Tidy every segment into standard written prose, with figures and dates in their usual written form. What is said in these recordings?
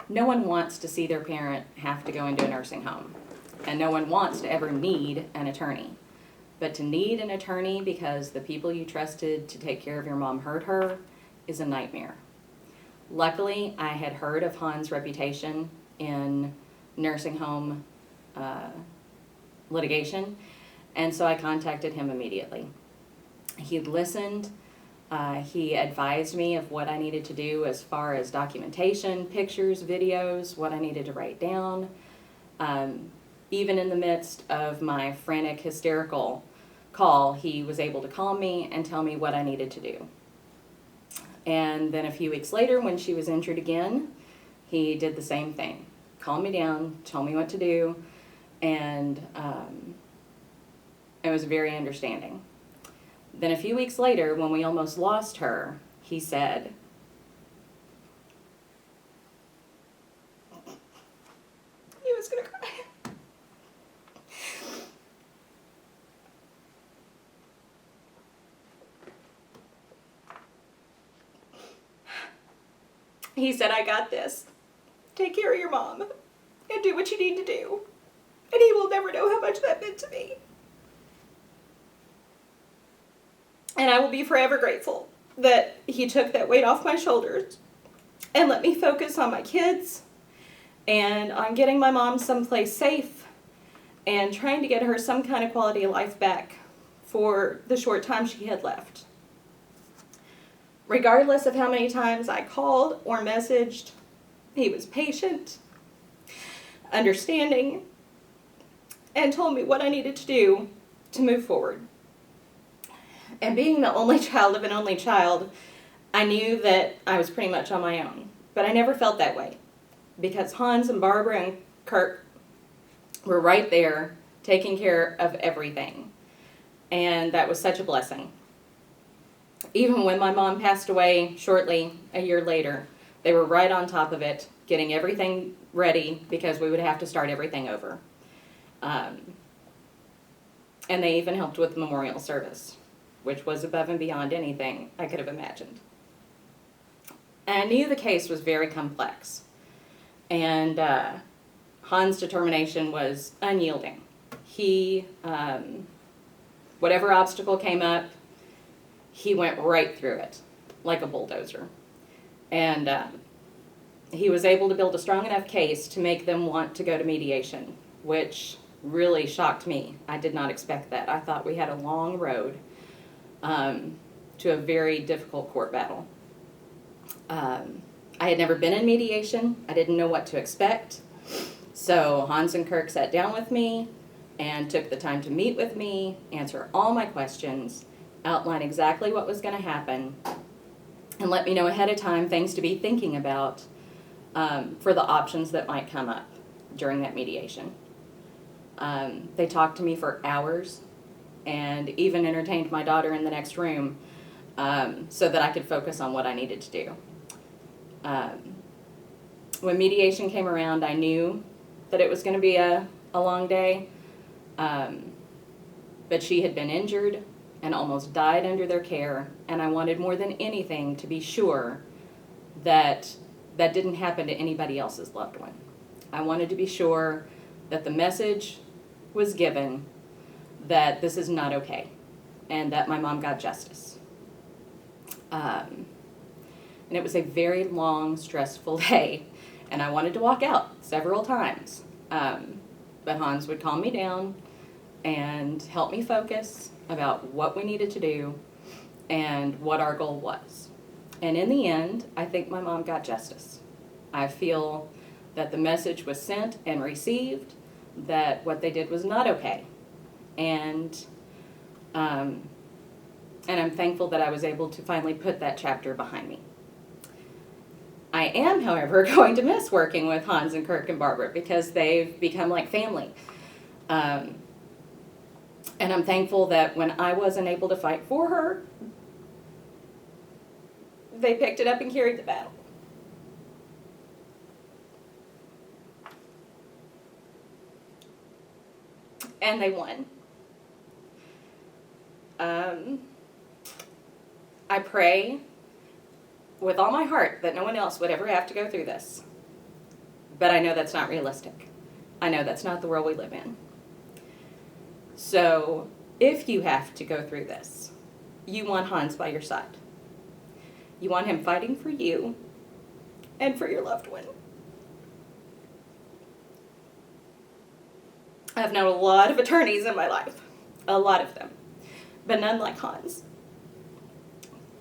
No one wants to see their parent have to go into a nursing home, and no one wants to ever need an attorney. But to need an attorney because the people you trusted to take care of your mom hurt her is a nightmare. Luckily, I had heard of Han's reputation in nursing home litigation, and so I contacted him immediately. He listened. He advised me of what I needed to do as far as documentation, pictures, videos, what I needed to write down. Even in the midst of my frantic, hysterical call, he was able to calm me and tell me what I needed to do. And then a few weeks later, when she was injured again, he did the same thing. Calm me down, tell me what to do, and it was very understanding. Then a few weeks later, when we almost lost her, he said, he was going to cry. He said, I got this. Take care of your mom and do what you need to do. And he will never know how much that meant to me. And I will be forever grateful that he took that weight off my shoulders and let me focus on my kids and on getting my mom someplace safe and trying to get her some kind of quality of life back for the short time she had left. Regardless of how many times I called or messaged, he was patient, understanding, and told me what I needed to do to move forward. And being the only child of an only child, I knew that I was pretty much on my own. But I never felt that way because Hans and Barbara and Kirk were right there taking care of everything. And that was such a blessing. Even when my mom passed away shortly a year later, they were right on top of it, getting everything ready because we would have to start everything over. And they even helped with the memorial service, which was above and beyond anything I could have imagined. And I knew the case was very complex. And Hans' determination was unyielding. He, whatever obstacle came up, he went right through it like a bulldozer. And he was able to build a strong enough case to make them want to go to mediation, which really shocked me. I did not expect that. I thought we had a long road to a very difficult court battle. I had never been in mediation. I didn't know what to expect. So Hans and Kirk sat down with me and took the time to meet with me, answer all my questions, outline exactly what was going to happen, and let me know ahead of time things to be thinking about for the options that might come up during that mediation. They talked to me for hours and even entertained my daughter in the next room so that I could focus on what I needed to do. When mediation came around, I knew that it was going to be a long day, but she had been injured and almost died under their care, and I wanted more than anything to be sure that that didn't happen to anybody else's loved one. I wanted to be sure that the message was given that this is not okay and that my mom got justice. And it was a very long, stressful day, and I wanted to walk out several times. But Hans would calm me down and help me focus about what we needed to do and what our goal was. And in the end, I think my mom got justice. I feel that the message was sent and received, that what they did was not okay. And I'm thankful that I was able to finally put that chapter behind me. I am, however, going to miss working with Hans and Kirk and Barbara because they've become like family. And I'm thankful that when I wasn't able to fight for her, they picked it up and carried the battle. And they won. I pray with all my heart that no one else would ever have to go through this. But I know that's not realistic. I know that's not the world we live in. So if you have to go through this, you want Hans by your side. You want him fighting for you and for your loved one. I've known a lot of attorneys in my life, a lot of them, but none like Hans.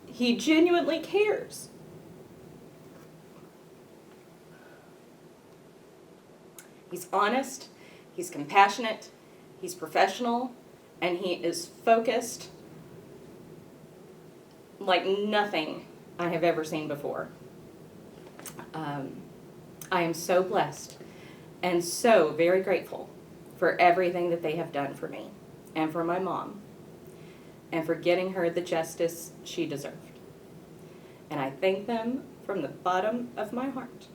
He genuinely cares. He's honest, he's compassionate, he's professional, and he is focused like nothing I have ever seen before. I am so blessed and so very grateful for everything that they have done for me and for my mom and for getting her the justice she deserved. And I thank them from the bottom of my heart.